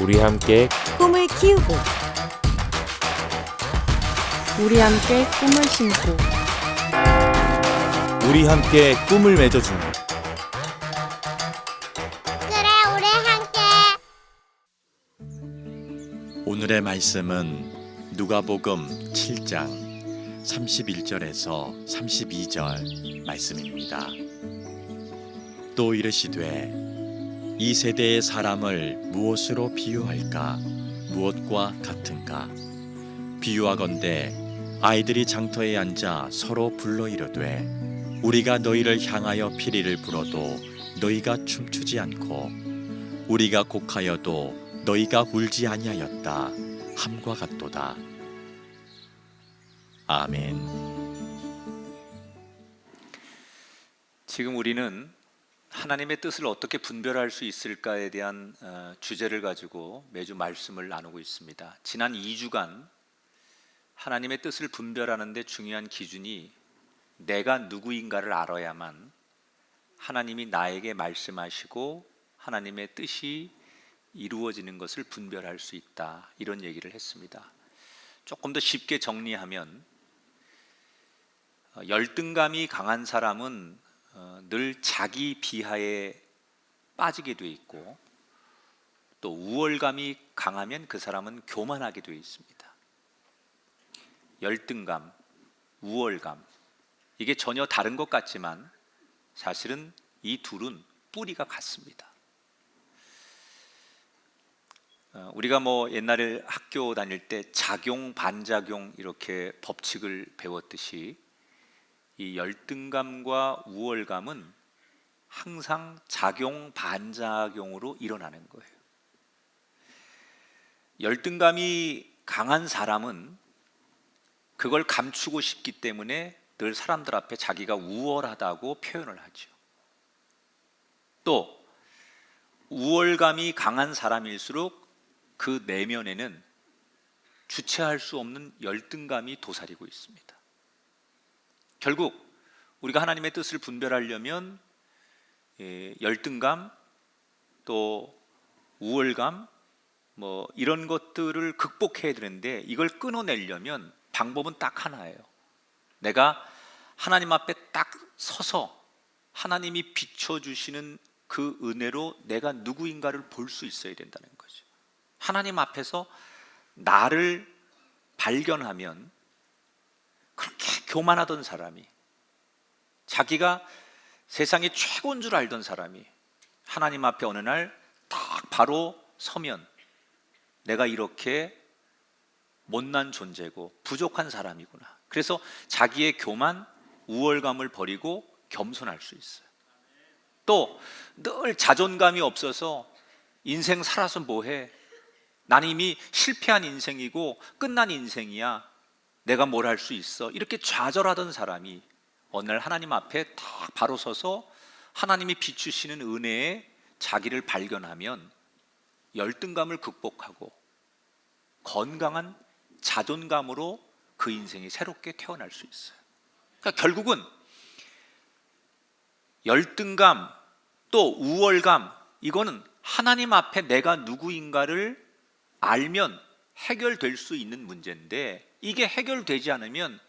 우리 함께 꿈을 키우고 우리 함께 꿈을 심고 우리 함께 꿈을 맺어주는 그래, 우리 함께. 오늘의 말씀은 누가복음 7장 31절에서 32절 말씀입니다. 또 이르시되 이 세대의 사람을 무엇으로 비유할까? 무엇과 같은가? 비유하건대 아이들이 장터에 앉아 서로 불러 이르되 우리가 너희를 향하여 피리를 불어도 너희가 춤추지 않고 우리가 곡하여도 너희가 울지 아니하였다 함과 같도다. 아멘. 지금 우리는 하나님의 뜻을 어떻게 분별할 수 있을까에 대한 주제를 가지고 매주 말씀을 나누고 있습니다. 지난 2주간 하나님의 뜻을 분별하는 데 중요한 기준이 내가 누구인가를 알아야만 하나님이 나에게 말씀하시고 하나님의 뜻이 이루어지는 것을 분별할 수 있다, 이런 얘기를 했습니다. 조금 더 쉽게 정리하면 열등감이 강한 사람은 늘 자기 비하에 빠지게 돼 있고, 또 우월감이 강하면 그 사람은 교만하게 되어 있습니다. 열등감, 우월감, 이게 전혀 다른 것 같지만 사실은 이 둘은 뿌리가 같습니다. 우리가 옛날에 학교 다닐 때 작용, 반작용 이렇게 법칙을 배웠듯이 이 열등감과 우월감은 항상 작용, 반작용으로 일어나는 거예요. 열등감이 강한 사람은 그걸 감추고 싶기 때문에 늘 사람들 앞에 자기가 우월하다고 표현을 하죠. 또 우월감이 강한 사람일수록 그 내면에는 주체할 수 없는 열등감이 도사리고 있습니다. 결국 우리가 하나님의 뜻을 분별하려면 열등감, 또 우월감, 이런 것들을 극복해야 되는데, 이걸 끊어내려면 방법은 딱 하나예요. 내가 하나님 앞에 딱 서서 하나님이 비춰주시는 그 은혜로 내가 누구인가를 볼 수 있어야 된다는 거죠. 하나님 앞에서 나를 발견하면, 그렇게 교만하던 사람이, 자기가 세상의 최고인 줄 알던 사람이 하나님 앞에 어느 날 딱 바로 서면 내가 이렇게 못난 존재고 부족한 사람이구나. 그래서 자기의 교만, 우월감을 버리고 겸손할 수 있어요. 또 늘 자존감이 없어서 인생 살아서 뭐해? 나는 이미 실패한 인생이고 끝난 인생이야. 내가 뭘 할 수 있어? 이렇게 좌절하던 사람이 어느 날 하나님 앞에 딱 바로 서서 하나님이 비추시는 은혜에 자기를 발견하면 열등감을 극복하고 건강한 자존감으로 그 인생이 새롭게 태어날 수 있어요. 그러니까 결국은 열등감, 또 우월감, 이거는 하나님 앞에 내가 누구인가를 알면 해결될 수 있는 문제인데, 이게 해결되지 않으면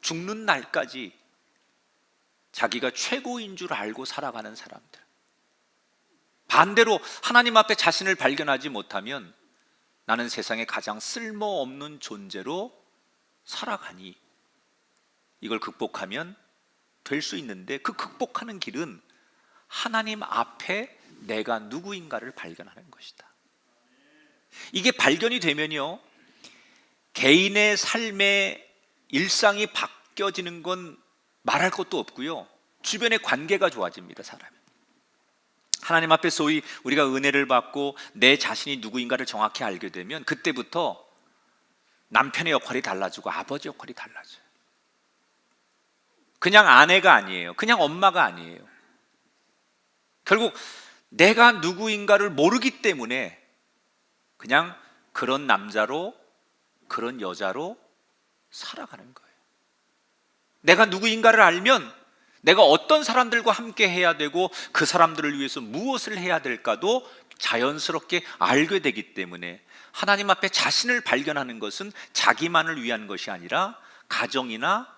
죽는 날까지 자기가 최고인 줄 알고 살아가는 사람들, 반대로 하나님 앞에 자신을 발견하지 못하면 나는 세상에 가장 쓸모없는 존재로 살아가니, 이걸 극복하면 될 수 있는데, 그 극복하는 길은 하나님 앞에 내가 누구인가를 발견하는 것이다. 이게 발견이 되면요, 개인의 삶의 일상이 바뀌어지는 건 말할 것도 없고요, 주변의 관계가 좋아집니다. 사람이 하나님 앞에 소위 우리가 은혜를 받고 내 자신이 누구인가를 정확히 알게 되면 그때부터 남편의 역할이 달라지고 아버지 역할이 달라져요. 그냥 아내가 아니에요. 그냥 엄마가 아니에요. 결국 내가 누구인가를 모르기 때문에 그냥 그런 남자로, 그런 여자로 살아가는 거예요. 내가 누구인가를 알면 내가 어떤 사람들과 함께 해야 되고 그 사람들을 위해서 무엇을 해야 될까도 자연스럽게 알게 되기 때문에 하나님 앞에 자신을 발견하는 것은 자기만을 위한 것이 아니라 가정이나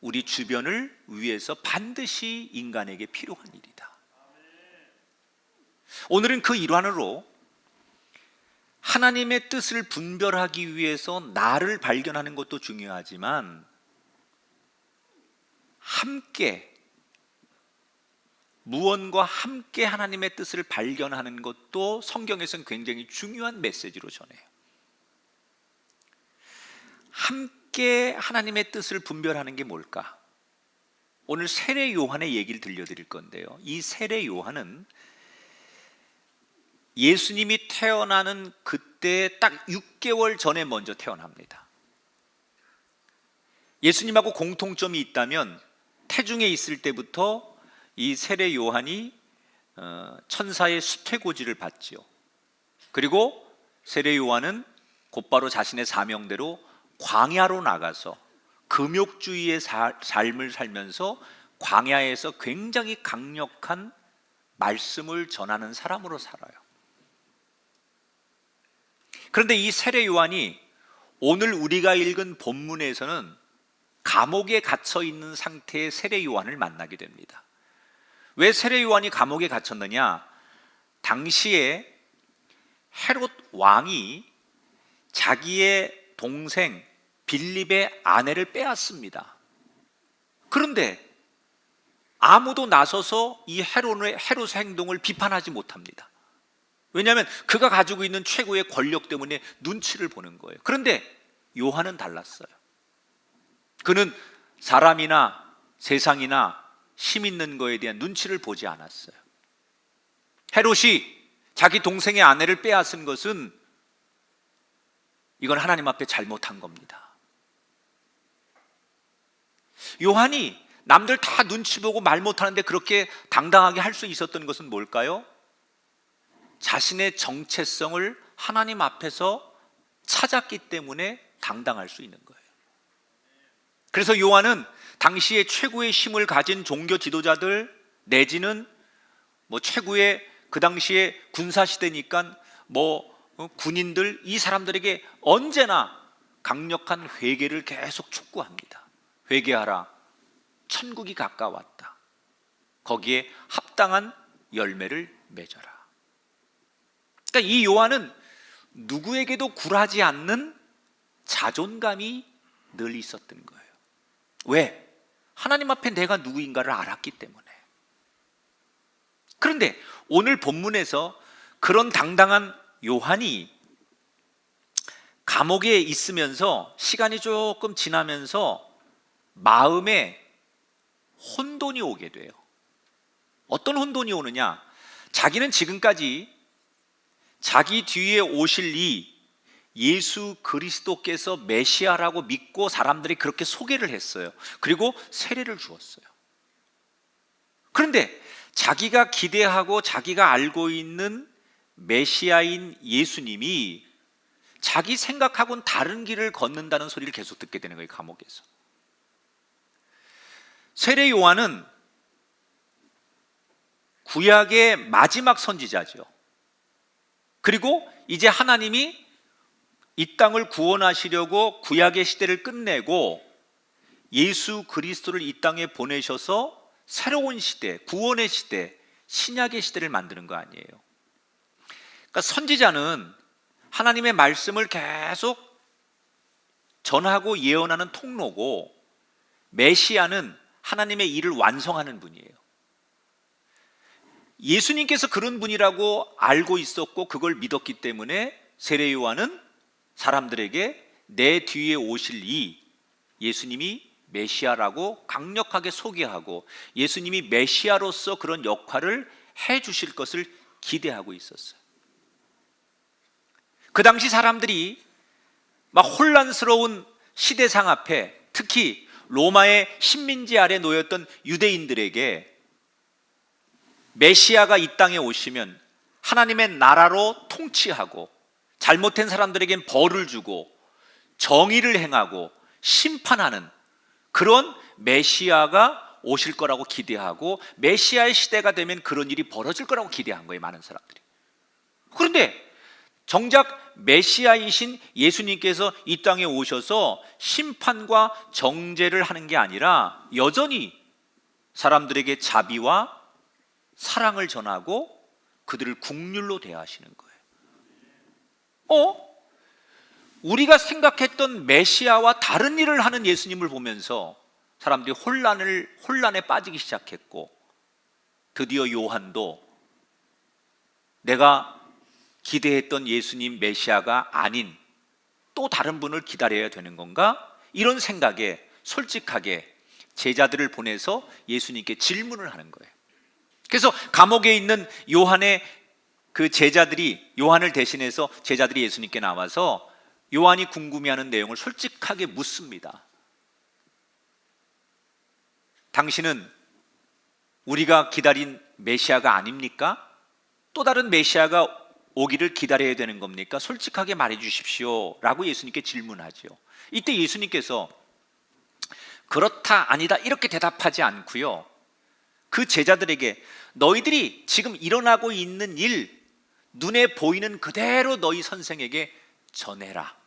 우리 주변을 위해서 반드시 인간에게 필요한 일이다. 오늘은 그 일환으로 하나님의 뜻을 분별하기 위해서 나를 발견하는 것도 중요하지만 함께 무언과 함께 하나님의 뜻을 발견하는 것도 성경에서는 굉장히 중요한 메시지로 전해요. 함께 하나님의 뜻을 분별하는 게 뭘까? 오늘 세례 요한의 얘기를 들려드릴 건데요, 이 세례 요한은 예수님이 태어나는 그때 딱 6개월 전에 먼저 태어납니다. 예수님하고 공통점이 있다면 태중에 있을 때부터 이 세례 요한이 천사의 수태고지를 받지요. 그리고 세례 요한은 곧바로 자신의 사명대로 광야로 나가서 금욕주의의 삶을 살면서 광야에서 굉장히 강력한 말씀을 전하는 사람으로 살아요. 그런데 이 세례 요한이 오늘 우리가 읽은 본문에서는 감옥에 갇혀 있는 상태의 세례 요한을 만나게 됩니다. 왜 세례 요한이 감옥에 갇혔느냐? 당시에 헤롯 왕이 자기의 동생 빌립의 아내를 빼앗습니다. 그런데 아무도 나서서 이 헤롯의 행동을 비판하지 못합니다. 왜냐하면 그가 가지고 있는 최고의 권력 때문에 눈치를 보는 거예요. 그런데 요한은 달랐어요. 그는 사람이나 세상이나 힘 있는 거에 대한 눈치를 보지 않았어요. 헤롯이 자기 동생의 아내를 빼앗은 것은 이건 하나님 앞에 잘못한 겁니다. 요한이 남들 다 눈치 보고 말 못하는데 그렇게 당당하게 할 수 있었던 것은 뭘까요? 자신의 정체성을 하나님 앞에서 찾았기 때문에 당당할 수 있는 거예요. 그래서 요한은 당시에 최고의 힘을 가진 종교 지도자들 내지는 최고의 그 당시에 군사시대니까 군인들, 이 사람들에게 언제나 강력한 회개를 계속 촉구합니다. 회개하라, 천국이 가까웠다. 거기에 합당한 열매를 맺어라. 그러니까 이 요한은 누구에게도 굴하지 않는 자존감이 늘 있었던 거예요. 왜? 하나님 앞에 내가 누구인가를 알았기 때문에. 그런데 오늘 본문에서 그런 당당한 요한이 감옥에 있으면서 시간이 조금 지나면서 마음에 혼돈이 오게 돼요. 어떤 혼돈이 오느냐? 자기는 지금까지 자기 뒤에 오실 이 예수 그리스도께서 메시아라고 믿고 사람들이 그렇게 소개를 했어요. 그리고 세례를 주었어요. 그런데 자기가 기대하고 자기가 알고 있는 메시아인 예수님이 자기 생각하고는 다른 길을 걷는다는 소리를 계속 듣게 되는 거예요, 감옥에서. 세례 요한은 구약의 마지막 선지자죠. 그리고 이제 하나님이 이 땅을 구원하시려고 구약의 시대를 끝내고 예수 그리스도를 이 땅에 보내셔서 새로운 시대, 구원의 시대, 신약의 시대를 만드는 거 아니에요. 그러니까 선지자는 하나님의 말씀을 계속 전하고 예언하는 통로고, 메시아는 하나님의 일을 완성하는 분이에요. 예수님께서 그런 분이라고 알고 있었고 그걸 믿었기 때문에 세례 요한은 사람들에게 내 뒤에 오실 이 예수님이 메시아라고 강력하게 소개하고 예수님이 메시아로서 그런 역할을 해 주실 것을 기대하고 있었어요. 그 당시 사람들이 막 혼란스러운 시대상 앞에, 특히 로마의 식민지 아래 놓였던 유대인들에게 메시아가 이 땅에 오시면 하나님의 나라로 통치하고 잘못된 사람들에겐 벌을 주고 정의를 행하고 심판하는 그런 메시아가 오실 거라고 기대하고 메시아의 시대가 되면 그런 일이 벌어질 거라고 기대한 거예요, 많은 사람들이. 그런데 정작 메시아이신 예수님께서 이 땅에 오셔서 심판과 정죄를 하는 게 아니라 여전히 사람들에게 자비와 사랑을 전하고 그들을 국률로 대하시는 거예요. 우리가 생각했던 메시아와 다른 일을 하는 예수님을 보면서 사람들이 혼란에 빠지기 시작했고, 드디어 요한도 내가 기대했던 예수님 메시아가 아닌 또 다른 분을 기다려야 되는 건가? 이런 생각에 솔직하게 제자들을 보내서 예수님께 질문을 하는 거예요. 그래서 감옥에 있는 요한의 그 제자들이, 요한을 대신해서 제자들이 예수님께 나와서 요한이 궁금해하는 내용을 솔직하게 묻습니다. 당신은 우리가 기다린 메시아가 아닙니까? 또 다른 메시아가 오기를 기다려야 되는 겁니까? 솔직하게 말해 주십시오 라고 예수님께 질문하죠. 이때 예수님께서 그렇다 아니다 이렇게 대답하지 않고요, 그 제자들에게 너희들이 지금 일어나고 있는 일 눈에 보이는 그대로 너희 선생에게 전해라.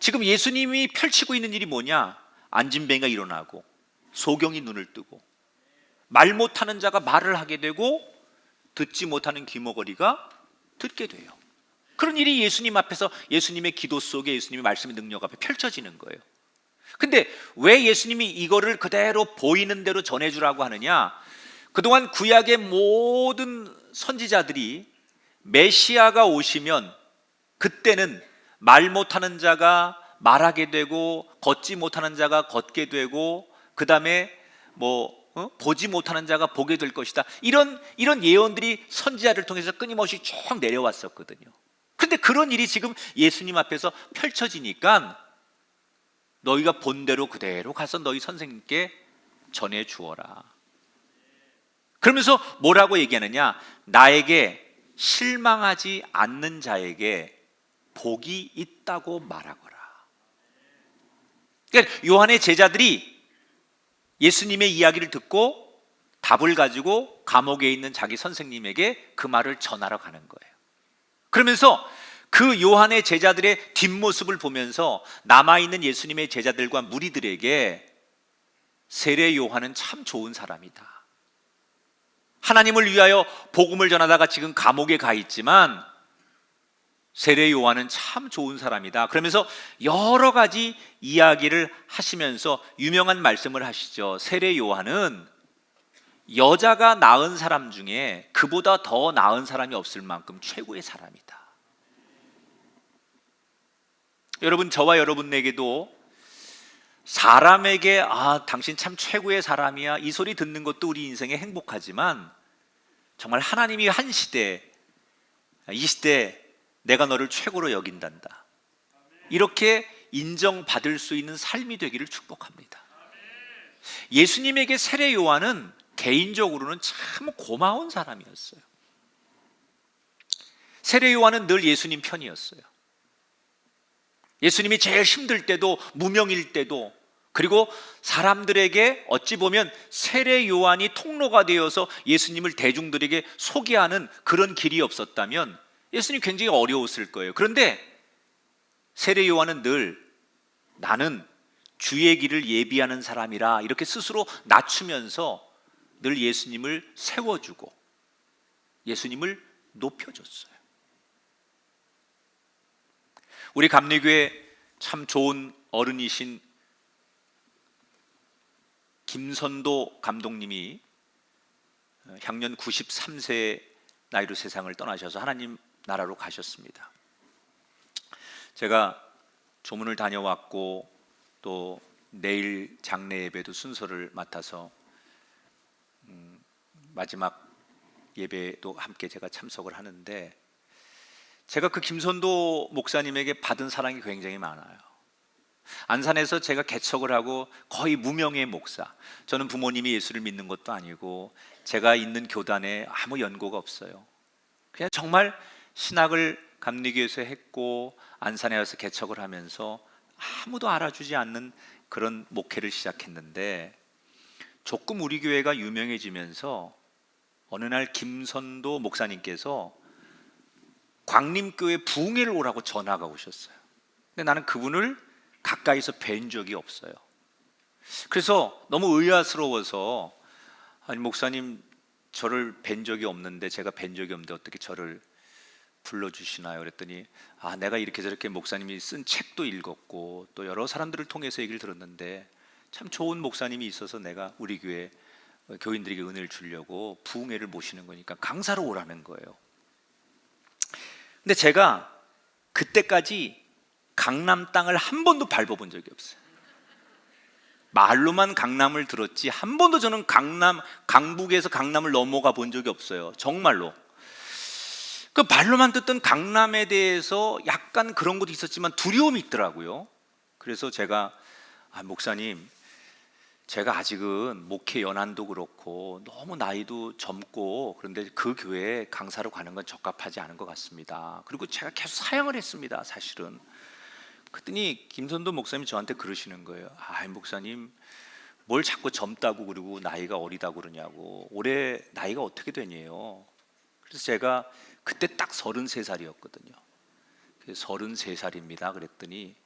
지금 예수님이 펼치고 있는 일이 뭐냐? 안진뱅이가 일어나고 소경이 눈을 뜨고 말 못하는 자가 말을 하게 되고 듣지 못하는 귀머거리가 듣게 돼요. 그런 일이 예수님 앞에서, 예수님의 기도 속에, 예수님의 말씀의 능력 앞에 펼쳐지는 거예요. 근데 왜 예수님이 이거를 그대로 보이는 대로 전해주라고 하느냐? 그동안 구약의 모든 선지자들이 메시아가 오시면 그때는 말 못하는 자가 말하게 되고 걷지 못하는 자가 걷게 되고 그 다음에 보지 못하는 자가 보게 될 것이다, 이런 예언들이 선지자를 통해서 끊임없이 쭉 내려왔었거든요. 근데 그런 일이 지금 예수님 앞에서 펼쳐지니까 너희가 본 대로 그대로 가서 너희 선생님께 전해 주어라. 그러면서 뭐라고 얘기하느냐? 나에게 실망하지 않는 자에게 복이 있다고 말하거라. 그러니까 요한의 제자들이 예수님의 이야기를 듣고 답을 가지고 감옥에 있는 자기 선생님에게 그 말을 전하러 가는 거예요. 그러면서 그 요한의 제자들의 뒷모습을 보면서 남아있는 예수님의 제자들과 무리들에게 세례 요한은 참 좋은 사람이다, 하나님을 위하여 복음을 전하다가 지금 감옥에 가 있지만 세례 요한은 참 좋은 사람이다, 그러면서 여러 가지 이야기를 하시면서 유명한 말씀을 하시죠. 세례 요한은 여자가 낳은 사람 중에 그보다 더 낳은 사람이 없을 만큼 최고의 사람이다. 여러분, 저와 여러분에게도 사람에게 당신 참 최고의 사람이야, 이 소리 듣는 것도 우리 인생에 행복하지만 정말 하나님이 한 시대, 이 시대 내가 너를 최고로 여긴단다, 이렇게 인정받을 수 있는 삶이 되기를 축복합니다. 예수님에게 세례 요한은 개인적으로는 참 고마운 사람이었어요. 세례 요한은 늘 예수님 편이었어요. 예수님이 제일 힘들 때도, 무명일 때도, 그리고 사람들에게 어찌 보면 세례 요한이 통로가 되어서 예수님을 대중들에게 소개하는 그런 길이 없었다면 예수님 굉장히 어려웠을 거예요. 그런데 세례 요한은 늘 나는 주의 길을 예비하는 사람이라 이렇게 스스로 낮추면서 늘 예수님을 세워주고 예수님을 높여줬어요. 우리 감리교회 참 좋은 어른이신 김선도 감독님이 향년 93세 나이로 세상을 떠나셔서 하나님 나라로 가셨습니다. 제가 조문을 다녀왔고 또 내일 장례 예배도 순서를 맡아서 마지막 예배도 함께 제가 참석을 하는데, 제가 그 김선도 목사님에게 받은 사랑이 굉장히 많아요. 안산에서 제가 개척을 하고 거의 무명의 목사, 저는 부모님이 예수를 믿는 것도 아니고 제가 있는 교단에 아무 연고가 없어요. 그냥 정말 신학을 감리교에서 했고 안산에 와서 개척을 하면서 아무도 알아주지 않는 그런 목회를 시작했는데 조금 우리 교회가 유명해지면서 어느 날 김선도 목사님께서 광림교회 부흥회를 오라고 전화가 오셨어요. 근데 나는 그분을 가까이서 뵌 적이 없어요. 그래서 너무 의아스러워서 아니 목사님 저를 뵌 적이 없는데 제가 뵌 적이 없는데 어떻게 저를 불러주시나요? 그랬더니 아 내가 이렇게 저렇게 목사님이 쓴 책도 읽었고 또 여러 사람들을 통해서 얘기를 들었는데 참 좋은 목사님이 있어서 내가 우리 교회 교인들에게 은혜를 주려고 부흥회를 모시는 거니까 강사로 오라는 거예요. 근데 제가 그때까지 강남 땅을 한 번도 밟아본 적이 없어요. 말로만 강남을 들었지 한 번도 저는 강북에서 강남을 넘어가 본 적이 없어요. 정말로. 그 말로만 듣던 강남에 대해서 약간 그런 것도 있었지만 두려움이 있더라고요. 그래서 제가 목사님 제가 아직은 목회 연한도 그렇고 너무 나이도 젊고 그런데 그 교회에 강사로 가는 건 적합하지 않은 것 같습니다. 그리고 제가 계속 사역을 했습니다. 사실은. 그랬더니 김선도 목사님이 저한테 그러시는 거예요. 목사님 뭘 자꾸 젊다고 그러고 나이가 어리다고 그러냐고. 올해 나이가 어떻게 되냐요. 그래서 제가 그때 딱 33살이었거든요 33살입니다 그랬더니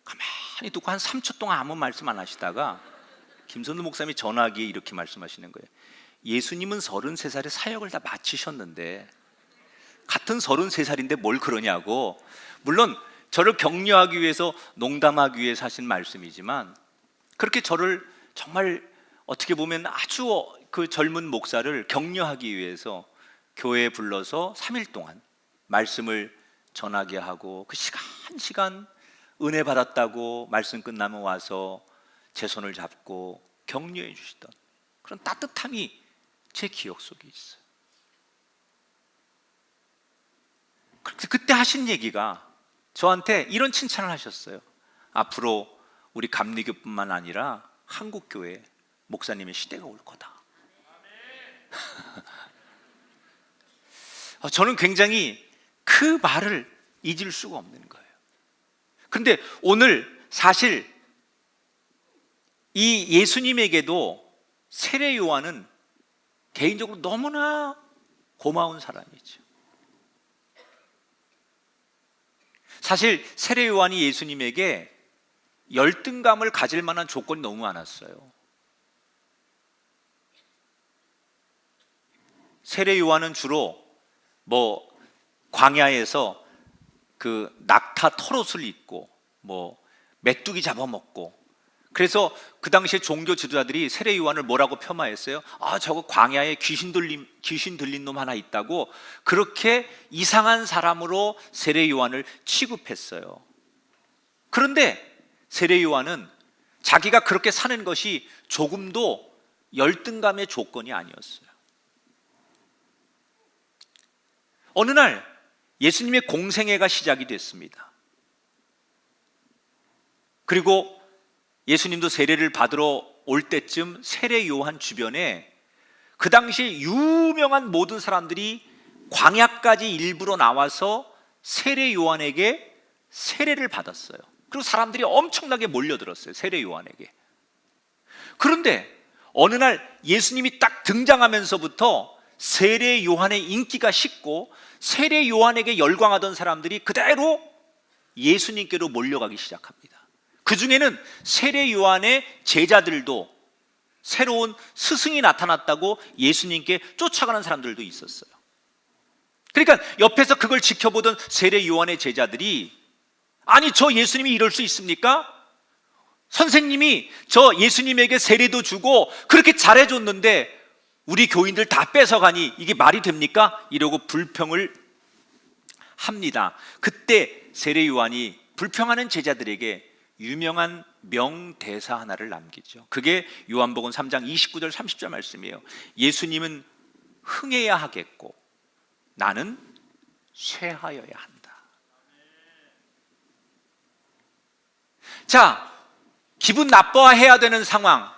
가만히 두고 한 3초 동안 아무 말씀 안 하시다가 김선도 목사님이 전화기에 이렇게 말씀하시는 거예요. 예수님은 33살에 사역을 다 마치셨는데 같은 33살인데 뭘 그러냐고. 물론 저를 격려하기 위해서 농담하기 위해서 하신 말씀이지만 그렇게 저를 정말 어떻게 보면 아주 그 젊은 목사를 격려하기 위해서 교회에 불러서 3일 동안 말씀을 전하게 하고 그 시간 은혜 받았다고 말씀 끝나면 와서 제 손을 잡고 격려해 주시던 그런 따뜻함이 제 기억 속에 있어요. 그때 하신 얘기가 저한테 이런 칭찬을 하셨어요. 앞으로 우리 감리교뿐만 아니라 한국교회 목사님의 시대가 올 거다. 저는 굉장히 그 말을 잊을 수가 없는 거예요. 그런데 오늘 사실 이 예수님에게도 세례 요한은 개인적으로 너무나 고마운 사람이죠. 사실 세례 요한이 예수님에게 열등감을 가질 만한 조건이 너무 많았어요. 세례 요한은 주로 광야에서 그 낙타 털옷을 입고 메뚜기 잡아먹고 그래서 그 당시에 종교 지도자들이 세례 요한을 뭐라고 폄하했어요? 저거 광야에 귀신 들린 놈 하나 있다고 그렇게 이상한 사람으로 세례 요한을 취급했어요. 그런데 세례 요한은 자기가 그렇게 사는 것이 조금도 열등감의 조건이 아니었어요. 어느 날 예수님의 공생애가 시작이 됐습니다. 그리고 예수님도 세례를 받으러 올 때쯤 세례 요한 주변에 그 당시 유명한 모든 사람들이 광야까지 일부러 나와서 세례 요한에게 세례를 받았어요. 그리고 사람들이 엄청나게 몰려들었어요. 세례 요한에게. 그런데 어느 날 예수님이 딱 등장하면서부터 세례 요한의 인기가 식고 세례 요한에게 열광하던 사람들이 그대로 예수님께로 몰려가기 시작합니다. 그 중에는 세례 요한의 제자들도 새로운 스승이 나타났다고 예수님께 쫓아가는 사람들도 있었어요. 그러니까 옆에서 그걸 지켜보던 세례 요한의 제자들이 아니 저 예수님이 이럴 수 있습니까? 선생님이 저 예수님에게 세례도 주고 그렇게 잘해줬는데 우리 교인들 다 뺏어가니 이게 말이 됩니까? 이러고 불평을 합니다. 그때 세례 요한이 불평하는 제자들에게 유명한 명대사 하나를 남기죠. 그게 요한복음 3장 29절 30절 말씀이에요. 예수님은 흥해야 하겠고 나는 쇠하여야 한다. 자, 기분 나빠해야 되는 상황,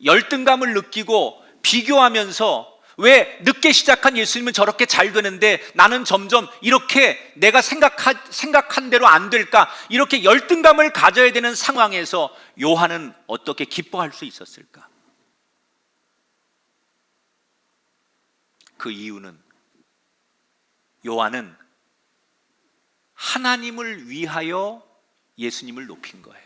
열등감을 느끼고 비교하면서 왜 늦게 시작한 예수님은 저렇게 잘 되는데 나는 점점 이렇게 내가 생각한 대로 안 될까? 이렇게 열등감을 가져야 되는 상황에서 요한은 어떻게 기뻐할 수 있었을까? 그 이유는 요한은 하나님을 위하여 예수님을 높인 거예요.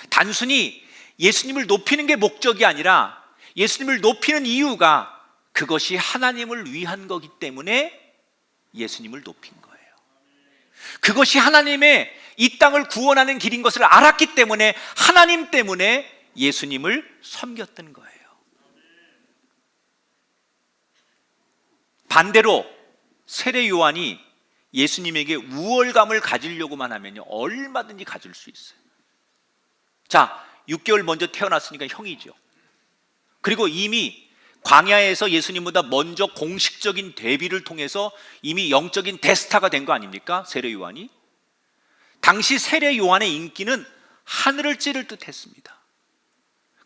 단순히 예수님을 높이는 게 목적이 아니라 예수님을 높이는 이유가 그것이 하나님을 위한 거기 때문에 예수님을 높인 거예요. 그것이 하나님의 이 땅을 구원하는 길인 것을 알았기 때문에 하나님 때문에 예수님을 섬겼던 거예요. 반대로 세례 요한이 예수님에게 우월감을 가지려고만 하면요, 얼마든지 가질 수 있어요. 자, 6개월 먼저 태어났으니까 형이죠. 그리고 이미 광야에서 예수님보다 먼저 공식적인 데뷔를 통해서 이미 영적인 대스타가 된 거 아닙니까? 세례 요한이. 당시 세례 요한의 인기는 하늘을 찌를 듯 했습니다.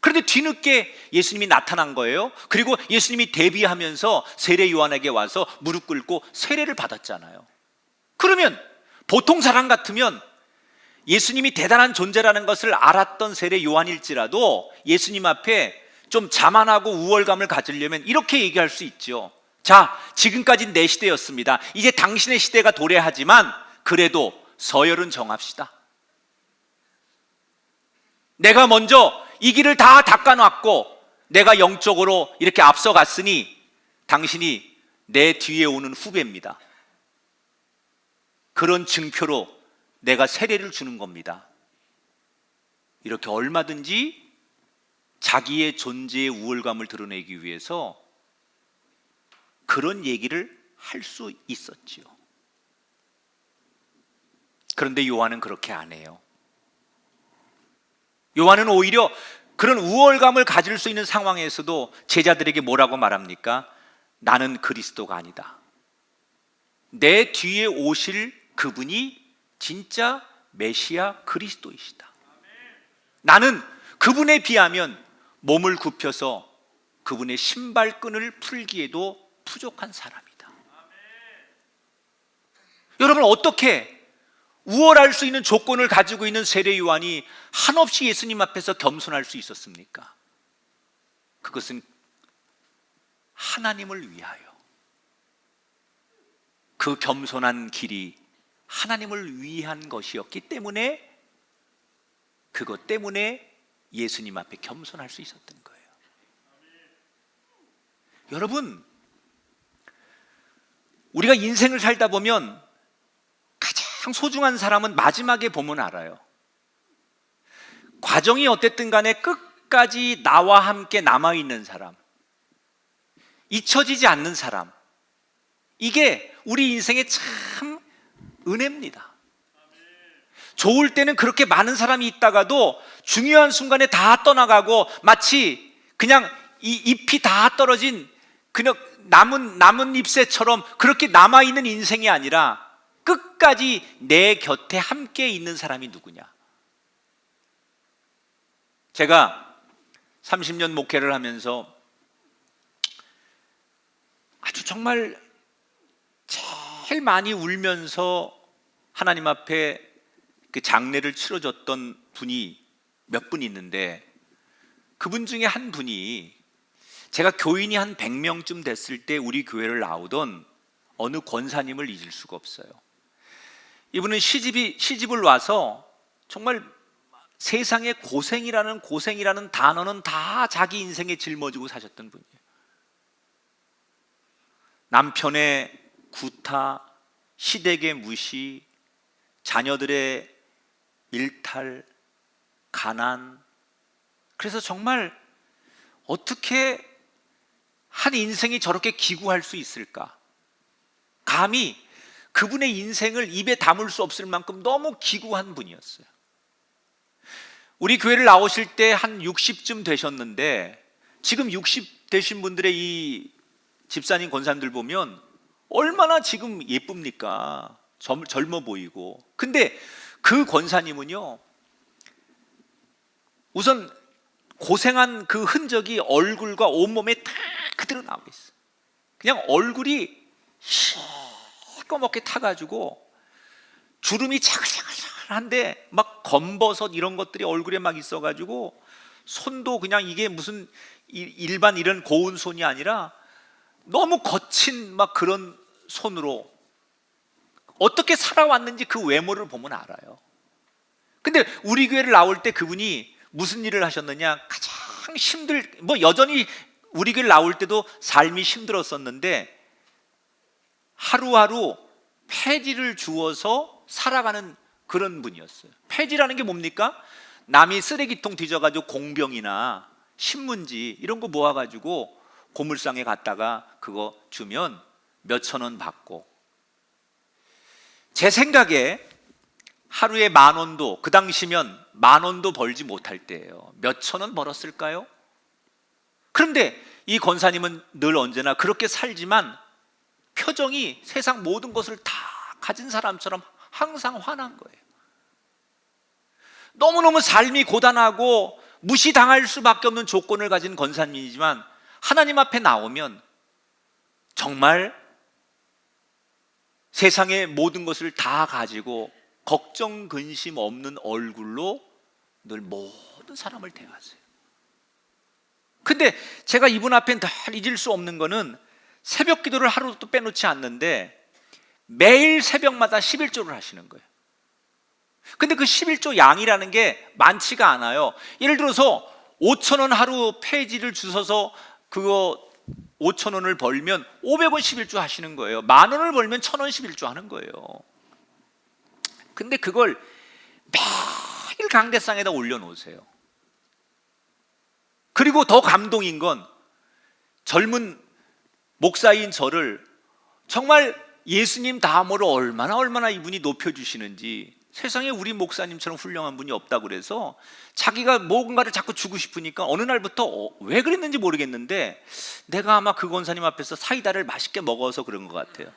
그런데 뒤늦게 예수님이 나타난 거예요. 그리고 예수님이 데뷔하면서 세례 요한에게 와서 무릎 꿇고 세례를 받았잖아요. 그러면 보통 사람 같으면 예수님이 대단한 존재라는 것을 알았던 세례 요한일지라도 예수님 앞에 좀 자만하고 우월감을 가지려면 이렇게 얘기할 수 있죠. 자, 지금까지는 내 시대였습니다. 이제 당신의 시대가 도래하지만 그래도 서열은 정합시다. 내가 먼저 이 길을 다 닦아놨고 내가 영적으로 이렇게 앞서갔으니 당신이 내 뒤에 오는 후배입니다. 그런 증표로 내가 세례를 주는 겁니다. 이렇게 얼마든지 자기의 존재의 우월감을 드러내기 위해서 그런 얘기를 할 수 있었지요. 그런데 요한은 그렇게 안 해요. 요한은 오히려 그런 우월감을 가질 수 있는 상황에서도 제자들에게 뭐라고 말합니까? 나는 그리스도가 아니다. 내 뒤에 오실 그분이 진짜 메시아 그리스도이시다. 나는 그분에 비하면 몸을 굽혀서 그분의 신발끈을 풀기에도 부족한 사람이다. 여러분, 어떻게 우월할 수 있는 조건을 가지고 있는 세례 요한이 한없이 예수님 앞에서 겸손할 수 있었습니까? 그것은 하나님을 위하여, 그 겸손한 길이 하나님을 위한 것이었기 때문에, 그것 때문에 예수님 앞에 겸손할 수 있었던 거예요. 여러분, 우리가 인생을 살다 보면 가장 소중한 사람은 마지막에 보면 알아요. 과정이 어땠든 간에 끝까지 나와 함께 남아있는 사람, 잊혀지지 않는 사람, 이게 우리 인생의 참 은혜입니다. 좋을 때는 그렇게 많은 사람이 있다가도 중요한 순간에 다 떠나가고 마치 그냥 이 잎이 다 떨어진 그냥 남은 잎새처럼 그렇게 남아있는 인생이 아니라 끝까지 내 곁에 함께 있는 사람이 누구냐? 제가 30년 목회를 하면서 아주 정말 제일 많이 울면서 하나님 앞에 그 장례를 치러줬던 분이 몇 분 있는데, 그분 중에 한 분이 제가 교인이 한 100명쯤 됐을 때 우리 교회를 나오던 어느 권사님을 잊을 수가 없어요. 이분은 시집을 와서 정말 세상에 고생이라는 단어는 다 자기 인생에 짊어지고 사셨던 분이에요. 남편의 구타, 시댁의 무시, 자녀들의 일탈, 가난. 그래서 정말 어떻게 한 인생이 저렇게 기구할 수 있을까? 감히 그분의 인생을 입에 담을 수 없을 만큼 너무 기구한 분이었어요. 우리 교회를 나오실 때 한 60쯤 되셨는데, 지금 60 되신 분들의 이 집사님 권사님들 보면 얼마나 지금 예쁩니까? 젊어 보이고. 근데 그 권사님은요, 우선 고생한 그 흔적이 얼굴과 온몸에 다 그대로 나오고 있어. 그냥 얼굴이 시꺼멓게 타가지고 주름이 자글자글한데 막 검버섯 이런 것들이 얼굴에 막 있어가지고 손도 그냥 이게 무슨 일반 이런 고운 손이 아니라 너무 거친 막 그런 손으로 어떻게 살아왔는지 그 외모를 보면 알아요. 근데 우리 교회를 나올 때 그분이 무슨 일을 하셨느냐, 가장 뭐 여전히 우리 교회를 나올 때도 삶이 힘들었었는데 하루하루 폐지를 주어서 살아가는 그런 분이었어요. 폐지라는 게 뭡니까? 남이 쓰레기통 뒤져가지고 공병이나 신문지 이런 거 모아가지고 고물상에 갔다가 그거 주면 몇천 원 받고, 제 생각에 하루에 10,000원도, 그 당시면 10,000원도 벌지 못할 때예요. 몇천 원 벌었을까요? 그런데 이 권사님은 늘 언제나 그렇게 살지만 표정이 세상 모든 것을 다 가진 사람처럼 항상 환한 거예요. 너무너무 삶이 고단하고 무시당할 수밖에 없는 조건을 가진 권사님이지만 하나님 앞에 나오면 정말 세상의 모든 것을 다 가지고 걱정 근심 없는 얼굴로 늘 모든 사람을 대하세요. 근데 제가 이분 앞에 늘 잊을 수 없는 거는 새벽 기도를 하루도 빼놓지 않는데 매일 새벽마다 11조를 하시는 거예요. 근데 그 11조 양이라는 게 많지가 않아요. 예를 들어서 5,000원 하루 폐지를 주셔서 그거 5,000원을 벌면 500원 11조 하시는 거예요. 10,000원을 벌면 1,000원 11조 하는 거예요. 근데 그걸 매일 강대상에다 올려놓으세요. 그리고 더 감동인 건 젊은 목사인 저를 정말 예수님 다음으로 얼마나 이분이 높여주시는지, 세상에 우리 목사님처럼 훌륭한 분이 없다고 그래서 자기가 뭔가를 자꾸 주고 싶으니까 어느 날부터 왜 그랬는지 모르겠는데 내가 아마 그 권사님 앞에서 사이다를 맛있게 먹어서 그런 것 같아요.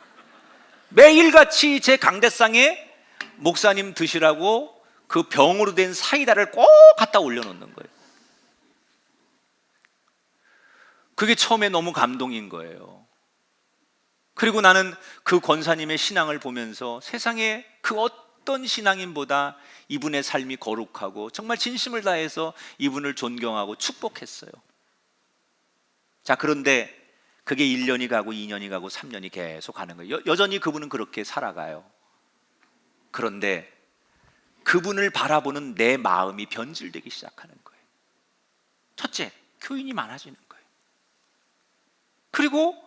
매일같이 제 강대상에 목사님 드시라고 그 병으로 된 사이다를 꼭 갖다 올려놓는 거예요. 그게 처음에 너무 감동인 거예요. 그리고 나는 그 권사님의 신앙을 보면서 세상에 그 어떤 신앙인보다 이분의 삶이 거룩하고 정말 진심을 다해서 이분을 존경하고 축복했어요. 자, 그런데 그게 1년이 가고 2년이 가고 3년이 계속 가는 거예요. 여전히 그분은 그렇게 살아가요. 그런데 그분을 바라보는 내 마음이 변질되기 시작하는 거예요. 첫째, 교인이 많아지는 거예요. 그리고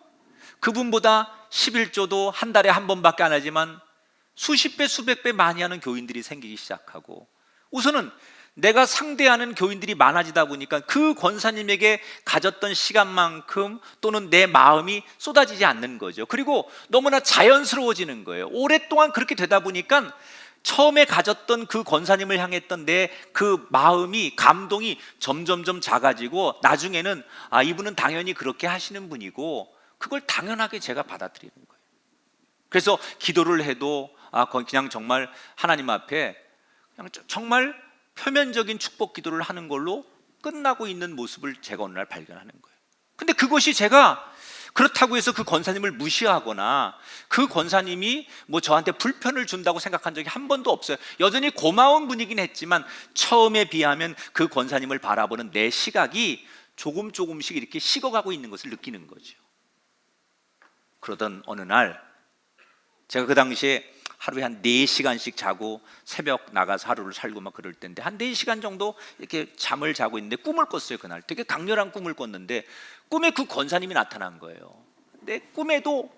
그분보다 11조도 한 달에 한 번밖에 안 하지만 수십 배 수백 배 많이 하는 교인들이 생기기 시작하고, 우선은 내가 상대하는 교인들이 많아지다 보니까 그 권사님에게 가졌던 시간만큼 또는 내 마음이 쏟아지지 않는 거죠. 그리고 너무나 자연스러워지는 거예요. 오랫동안 그렇게 되다 보니까 처음에 가졌던 그 권사님을 향했던 내 그 마음이, 감동이 점점점 작아지고 나중에는 이분은 당연히 그렇게 하시는 분이고, 그걸 당연하게 제가 받아들이는 거예요. 그래서 기도를 해도 그냥 정말 하나님 앞에 그냥 정말 표면적인 축복 기도를 하는 걸로 끝나고 있는 모습을 제가 어느 날 발견하는 거예요. 근데 그것이 제가 그렇다고 해서 그 권사님을 무시하거나 그 권사님이 뭐 저한테 불편을 준다고 생각한 적이 한 번도 없어요. 여전히 고마운 분이긴 했지만 처음에 비하면 그 권사님을 바라보는 내 시각이 조금씩 이렇게 식어가고 있는 것을 느끼는 거죠. 그러던 어느 날 제가 그 당시에 하루에 한 4시간씩 자고 새벽 나가서 하루를 살고 막 그럴 때인데 한 4시간 정도 이렇게 잠을 자고 있는데 꿈을 꿨어요. 그날 되게 강렬한 꿈을 꿨는데 꿈에 그 권사님이 나타난 거예요. 근데 꿈에도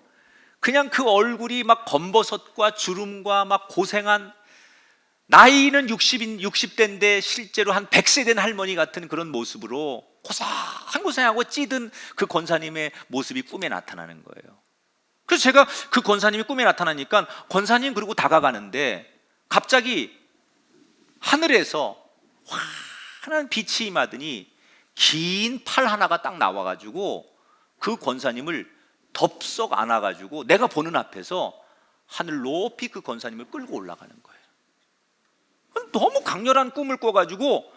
그냥 그 얼굴이 막 검버섯과 주름과 막 고생한, 나이는 60대인데 실제로 한 100세 된 할머니 같은 그런 모습으로 고생하고 찌든 그 권사님의 모습이 꿈에 나타나는 거예요. 그래서 제가 그 권사님이 꿈에 나타나니까 권사님 그러고 다가가는데 갑자기 하늘에서 환한 빛이 임하더니 긴 팔 하나가 딱 나와가지고 그 권사님을 덥석 안아가지고 내가 보는 앞에서 하늘 높이 그 권사님을 끌고 올라가는 거예요. 너무 강렬한 꿈을 꿔가지고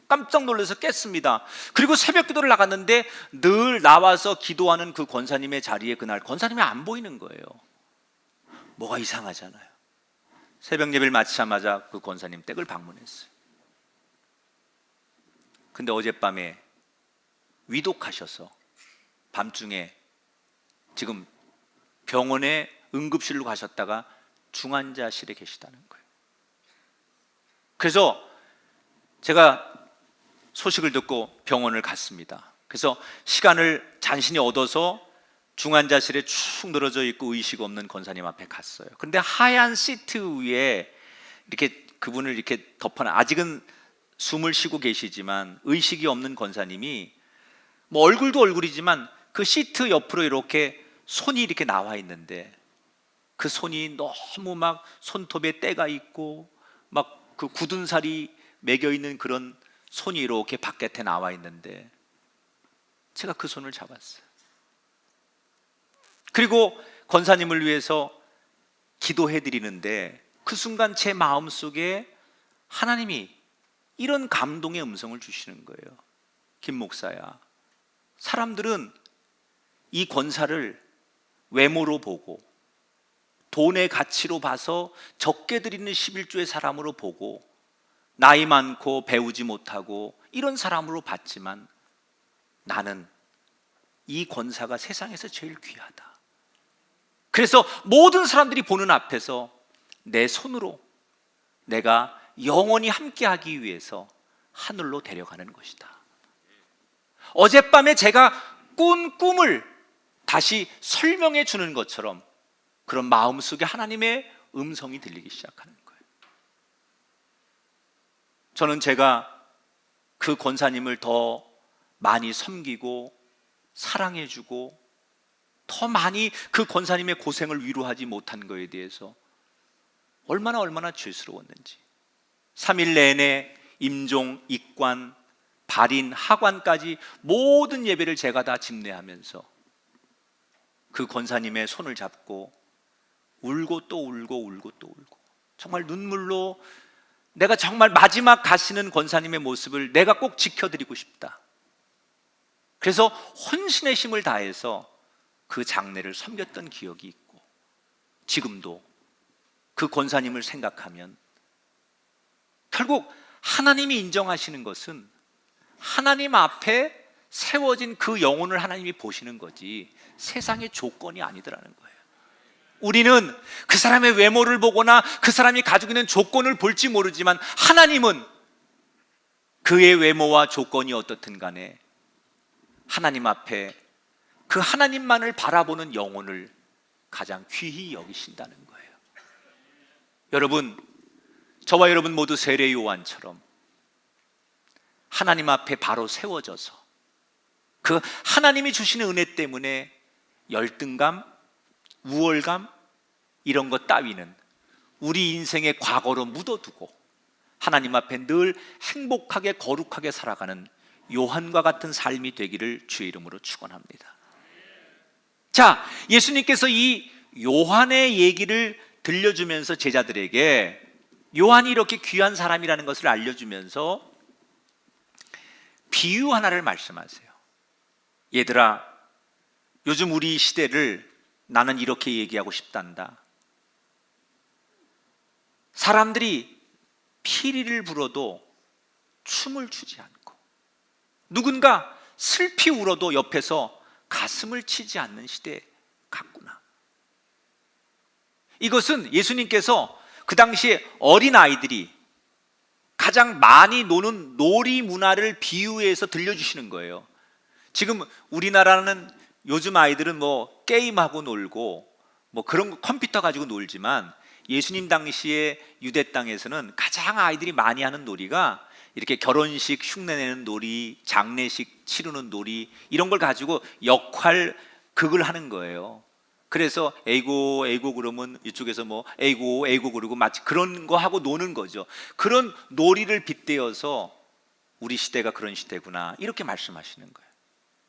깜짝 놀라서 깼습니다. 그리고 새벽 기도를 나갔는데 늘 나와서 기도하는 그 권사님의 자리에 그날 권사님이 안 보이는 거예요. 뭐가 이상하잖아요. 새벽 예배를 마치자마자 그 권사님 댁을 방문했어요. 근데 어젯밤에 위독하셔서 밤중에 지금 병원에 응급실로 가셨다가 중환자실에 계시다는 거예요. 그래서 제가 소식을 듣고 병원을 갔습니다. 그래서 시간을 잔신히 얻어서 중환자실에 축 늘어져 있고 의식 없는 권사님 앞에 갔어요. 근데 하얀 시트 위에 이렇게 그분을 이렇게 덮어놔. 아직은 숨을 쉬고 계시지만 의식이 없는 권사님이 뭐 얼굴도 얼굴이지만 그 시트 옆으로 이렇게 손이 이렇게 나와 있는데 그 손이 너무 막 손톱에 때가 있고 막 그 굳은 살이 매겨 있는 그런 손이 이렇게 바깥에 나와 있는데 제가 그 손을 잡았어요. 그리고 권사님을 위해서 기도해 드리는데 그 순간 제 마음속에 하나님이 이런 감동의 음성을 주시는 거예요. 김 목사야, 사람들은 이 권사를 외모로 보고 돈의 가치로 봐서 적게 드리는 11조의 사람으로 보고 나이 많고 배우지 못하고 이런 사람으로 봤지만 나는 이 권사가 세상에서 제일 귀하다. 그래서 모든 사람들이 보는 앞에서 내 손으로 내가 영원히 함께하기 위해서 하늘로 데려가는 것이다. 어젯밤에 제가 꾼 꿈을 다시 설명해 주는 것처럼 그런 마음속에 하나님의 음성이 들리기 시작하는 거예요. 저는 제가 그 권사님을 더 많이 섬기고 사랑해주고 더 많이 그 권사님의 고생을 위로하지 못한 것에 대해서 얼마나 죄스러웠는지 3일 내내 임종, 입관, 발인, 하관까지 모든 예배를 제가 다 집례하면서 그 권사님의 손을 잡고 울고 또 울고 정말 눈물로 내가 정말 마지막 가시는 권사님의 모습을 내가 꼭 지켜드리고 싶다. 그래서 혼신의 힘을 다해서 그 장례를 섬겼던 기억이 있고 지금도 그 권사님을 생각하면 결국 하나님이 인정하시는 것은 하나님 앞에 세워진 그 영혼을 하나님이 보시는 거지 세상의 조건이 아니더라는 거예요. 우리는 그 사람의 외모를 보거나 그 사람이 가지고 있는 조건을 볼지 모르지만 하나님은 그의 외모와 조건이 어떻든 간에 하나님 앞에 그 하나님만을 바라보는 영혼을 가장 귀히 여기신다는 거예요. 여러분, 저와 여러분 모두 세례 요한처럼 하나님 앞에 바로 세워져서 그 하나님이 주시는 은혜 때문에 열등감, 우월감 이런 것 따위는 우리 인생의 과거로 묻어두고 하나님 앞에 늘 행복하게 거룩하게 살아가는 요한과 같은 삶이 되기를 주의 이름으로 축원합니다. 자, 예수님께서 이 요한의 얘기를 들려주면서 제자들에게 요한이 이렇게 귀한 사람이라는 것을 알려주면서 비유 하나를 말씀하세요. 얘들아, 요즘 우리 시대를 나는 이렇게 얘기하고 싶단다. 사람들이 피리를 불어도 춤을 추지 않고 누군가 슬피 울어도 옆에서 가슴을 치지 않는 시대 같구나. 이것은 예수님께서 그 당시에 어린아이들이 가장 많이 노는 놀이 문화를 비유해서 들려주시는 거예요. 지금 우리나라는 요즘 아이들은 뭐 게임하고 놀고 뭐 그런 거 컴퓨터 가지고 놀지만 예수님 당시에 유대 땅에서는 가장 아이들이 많이 하는 놀이가 이렇게 결혼식 흉내내는 놀이, 장례식 치르는 놀이 이런 걸 가지고 역할극을 하는 거예요. 그래서 에이고 그러면 이쪽에서 뭐 에이고 그러고 마치 그런 거 하고 노는 거죠. 그런 놀이를 빗대어서 우리 시대가 그런 시대구나 이렇게 말씀하시는 거예요.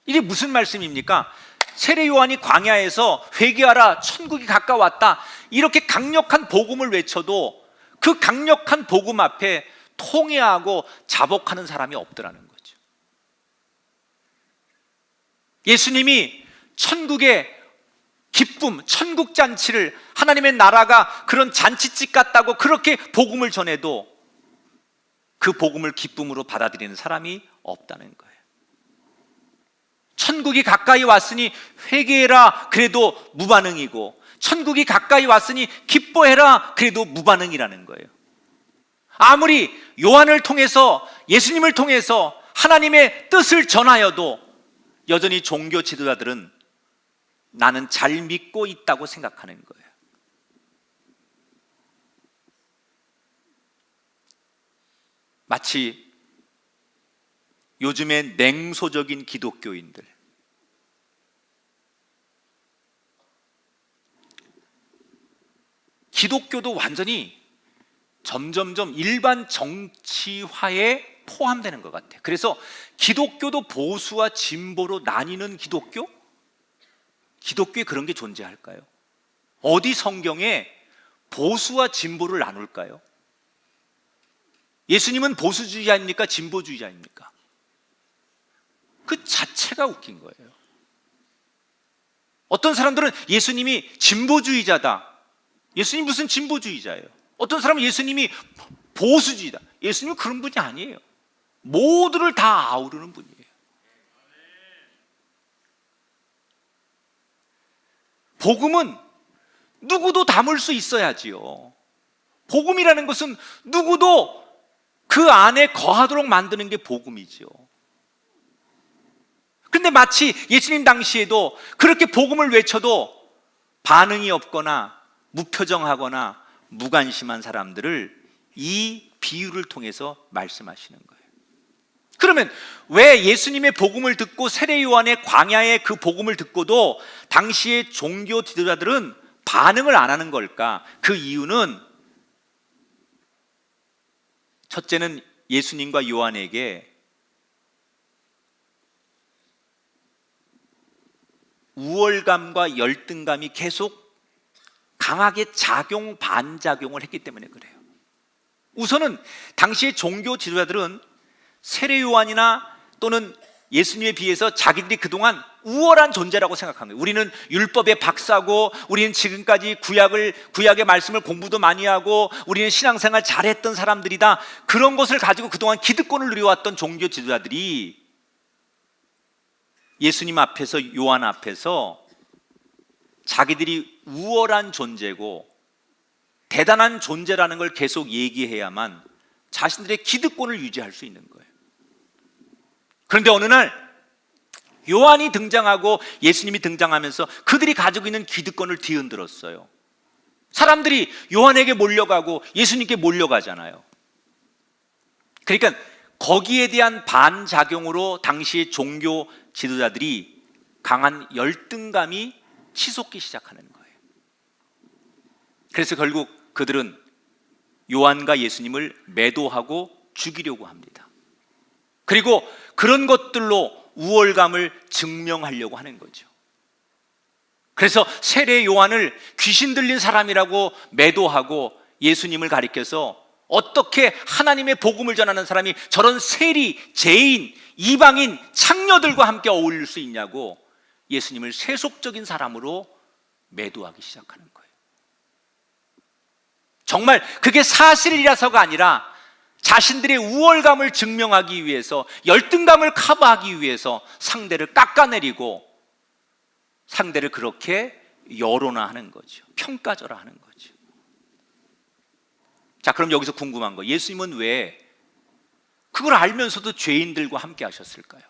이게 무슨 말씀입니까? 세례 요한이 광야에서 회개하라 천국이 가까웠다 이렇게 강력한 복음을 외쳐도 그 강력한 복음 앞에 통회하고 자복하는 사람이 없더라는 거죠. 예수님이 천국의 기쁨, 천국 잔치를, 하나님의 나라가 그런 잔치집 같다고 그렇게 복음을 전해도 그 복음을 기쁨으로 받아들이는 사람이 없다는 거예요. 천국이 가까이 왔으니 회개해라 그래도 무반응이고, 천국이 가까이 왔으니 기뻐해라 그래도 무반응이라는 거예요. 아무리 요한을 통해서, 예수님을 통해서 하나님의 뜻을 전하여도 여전히 종교 지도자들은 나는 잘 믿고 있다고 생각하는 거예요. 마치 요즘의 냉소적인 기독교인들, 기독교도 완전히 점점점 일반 정치화에 포함되는 것 같아요. 그래서 기독교도 보수와 진보로 나뉘는 기독교? 기독교에 그런 게 존재할까요? 어디 성경에 보수와 진보를 나눌까요? 예수님은 보수주의자입니까? 진보주의자입니까? 그 자체가 웃긴 거예요. 어떤 사람들은 예수님이 진보주의자다. 예수님 무슨 진보주의자예요? 어떤 사람은 예수님이 보수주의다. 예수님은 그런 분이 아니에요. 모두를 다 아우르는 분이에요. 복음은 누구도 담을 수 있어야지요. 복음이라는 것은 누구도 그 안에 거하도록 만드는 게 복음이지요. 그런데 마치 예수님 당시에도 그렇게 복음을 외쳐도 반응이 없거나 무표정하거나 무관심한 사람들을 이 비유를 통해서 말씀하시는 거예요. 그러면 왜 예수님의 복음을 듣고 세례 요한의 광야의 그 복음을 듣고도 당시의 종교 지도자들은 반응을 안 하는 걸까? 그 이유는 첫째는 예수님과 요한에게 우월감과 열등감이 계속 강하게 작용 반작용을 했기 때문에 그래요. 우선은 당시의 종교 지도자들은 세례 요한이나 또는 예수님에 비해서 자기들이 그동안 우월한 존재라고 생각한 거예요. 우리는 율법의 박사고, 우리는 지금까지 구약의 말씀을 공부도 많이 하고, 우리는 신앙생활 잘했던 사람들이다. 그런 것을 가지고 그동안 기득권을 누려왔던 종교 지도자들이 예수님 앞에서, 요한 앞에서 자기들이 우월한 존재고 대단한 존재라는 걸 계속 얘기해야만 자신들의 기득권을 유지할 수 있는 거예요. 그런데 어느 날 요한이 등장하고 예수님이 등장하면서 그들이 가지고 있는 기득권을 뒤흔들었어요. 사람들이 요한에게 몰려가고 예수님께 몰려가잖아요. 그러니까 거기에 대한 반작용으로 당시의 종교 지도자들이 강한 열등감이 치솟기 시작하는 거예요. 그래서 결국 그들은 요한과 예수님을 매도하고 죽이려고 합니다. 그리고 그런 것들로 우월감을 증명하려고 하는 거죠. 그래서 세례 요한을 귀신 들린 사람이라고 매도하고 예수님을 가리켜서 어떻게 하나님의 복음을 전하는 사람이 저런 세리, 죄인, 이방인, 창녀들과 함께 어울릴 수 있냐고 예수님을 세속적인 사람으로 매도하기 시작하는 거예요. 정말 그게 사실이라서가 아니라 자신들의 우월감을 증명하기 위해서, 열등감을 커버하기 위해서 상대를 깎아내리고 상대를 그렇게 여론화하는 거죠. 평가절하하는 거죠. 자, 그럼 여기서 궁금한 거, 예수님은 왜 그걸 알면서도 죄인들과 함께 하셨을까요?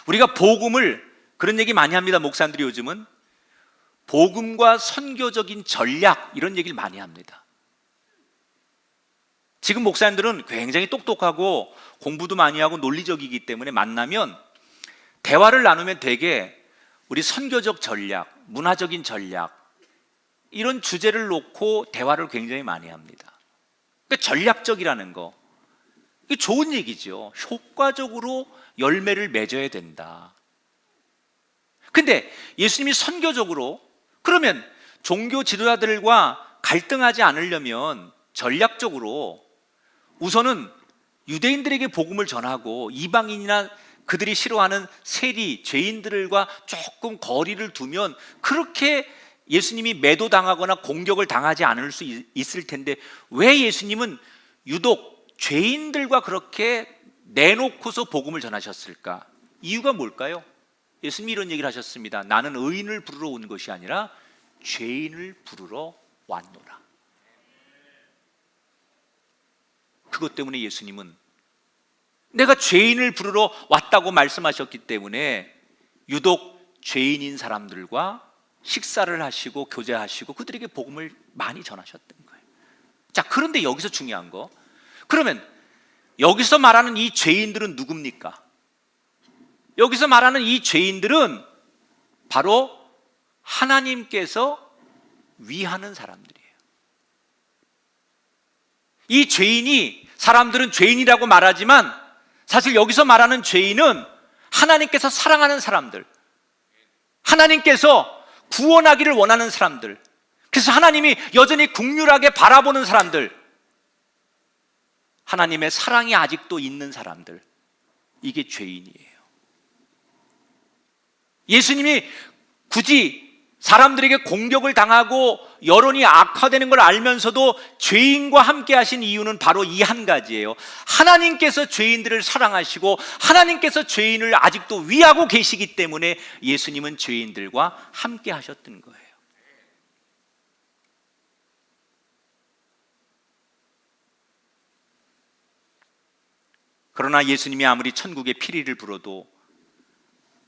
우리가 복음을, 그런 얘기 많이 합니다. 목사님들이 요즘은 복음과 선교적인 전략, 이런 얘기를 많이 합니다. 지금 목사님들은 굉장히 똑똑하고 공부도 많이 하고 논리적이기 때문에 만나면 대화를 나누면 되게 우리 선교적 전략, 문화적인 전략, 이런 주제를 놓고 대화를 굉장히 많이 합니다. 그러니까 전략적이라는 거, 이게 좋은 얘기죠. 효과적으로 열매를 맺어야 된다. 근데 예수님이 선교적으로, 그러면 종교 지도자들과 갈등하지 않으려면 전략적으로 우선은 유대인들에게 복음을 전하고 이방인이나 그들이 싫어하는 세리, 죄인들과 조금 거리를 두면 그렇게 예수님이 매도당하거나 공격을 당하지 않을 수 있을 텐데 왜 예수님은 유독 죄인들과 그렇게 내놓고서 복음을 전하셨을까? 이유가 뭘까요? 예수님이 이런 얘기를 하셨습니다. 나는 의인을 부르러 온 것이 아니라 죄인을 부르러 왔노라. 그것 때문에 예수님은 내가 죄인을 부르러 왔다고 말씀하셨기 때문에 유독 죄인인 사람들과 식사를 하시고 교제하시고 그들에게 복음을 많이 전하셨던 거예요. 자, 그런데 여기서 중요한 거, 그러면 여기서 말하는 이 죄인들은 누굽니까? 여기서 말하는 이 죄인들은 바로 하나님께서 위하는 사람들이에요. 이 죄인이, 사람들은 죄인이라고 말하지만 사실 여기서 말하는 죄인은 하나님께서 사랑하는 사람들, 하나님께서 구원하기를 원하는 사람들, 그래서 하나님이 여전히 긍휼하게 바라보는 사람들, 하나님의 사랑이 아직도 있는 사람들, 이게 죄인이에요. 예수님이 굳이 사람들에게 공격을 당하고 여론이 악화되는 걸 알면서도 죄인과 함께 하신 이유는 바로 이 한 가지예요. 하나님께서 죄인들을 사랑하시고 하나님께서 죄인을 아직도 위하고 계시기 때문에 예수님은 죄인들과 함께 하셨던 거예요. 그러나 예수님이 아무리 천국의 피리를 불어도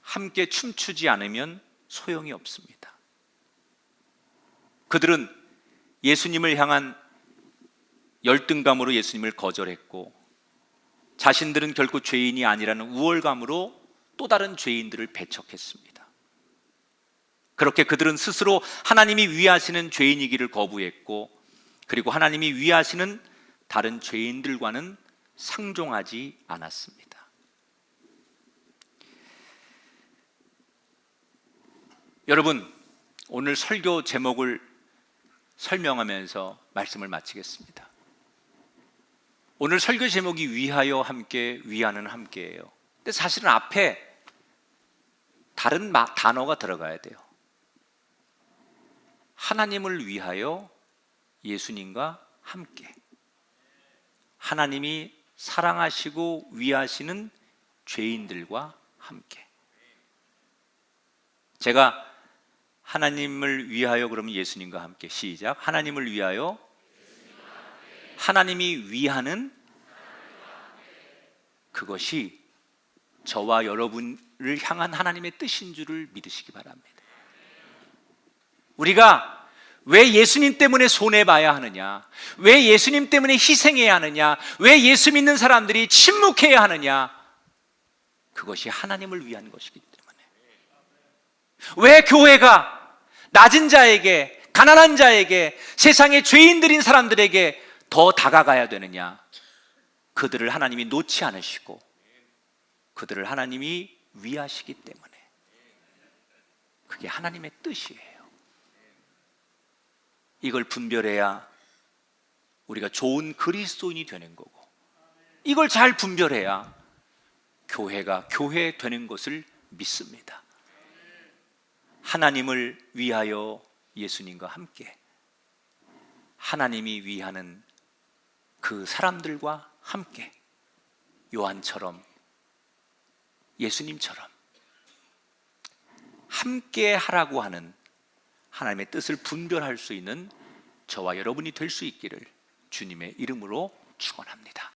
함께 춤추지 않으면 소용이 없습니다. 그들은 예수님을 향한 열등감으로 예수님을 거절했고 자신들은 결코 죄인이 아니라는 우월감으로 또 다른 죄인들을 배척했습니다. 그렇게 그들은 스스로 하나님이 위하시는 죄인이기를 거부했고 그리고 하나님이 위하시는 다른 죄인들과는 상종하지 않았습니다. 여러분, 오늘 설교 제목을 설명하면서 말씀을 마치겠습니다. 오늘 설교 제목이 위하여 함께, 위하는 함께예요. 근데 사실은 앞에 다른 단어가 들어가야 돼요. 하나님을 위하여 예수님과 함께. 하나님이 사랑하시고 위하시는 죄인들과 함께. 제가 하나님을 위하여 그러면 예수님과 함께, 시작. 하나님을 위하여, 하나님이 위하는 그것이 저와 여러분을 향한 하나님의 뜻인 줄을 믿으시기 바랍니다. 우리가 왜 예수님 때문에 손해봐야 하느냐, 왜 예수님 때문에 희생해야 하느냐, 왜 예수 믿는 사람들이 침묵해야 하느냐, 그것이 하나님을 위한 것이기 때문에. 왜 교회가 낮은 자에게, 가난한 자에게, 세상의 죄인들인 사람들에게 더 다가가야 되느냐, 그들을 하나님이 놓지 않으시고 그들을 하나님이 위하시기 때문에. 그게 하나님의 뜻이에요. 이걸 분별해야 우리가 좋은 그리스도인이 되는 거고, 이걸 잘 분별해야 교회가 교회 되는 것을 믿습니다. 하나님을 위하여 예수님과 함께, 하나님이 위하는 그 사람들과 함께, 요한처럼, 예수님처럼 함께 하라고 하는 하나님의 뜻을 분별할 수 있는 저와 여러분이 될 수 있기를 주님의 이름으로 축원합니다.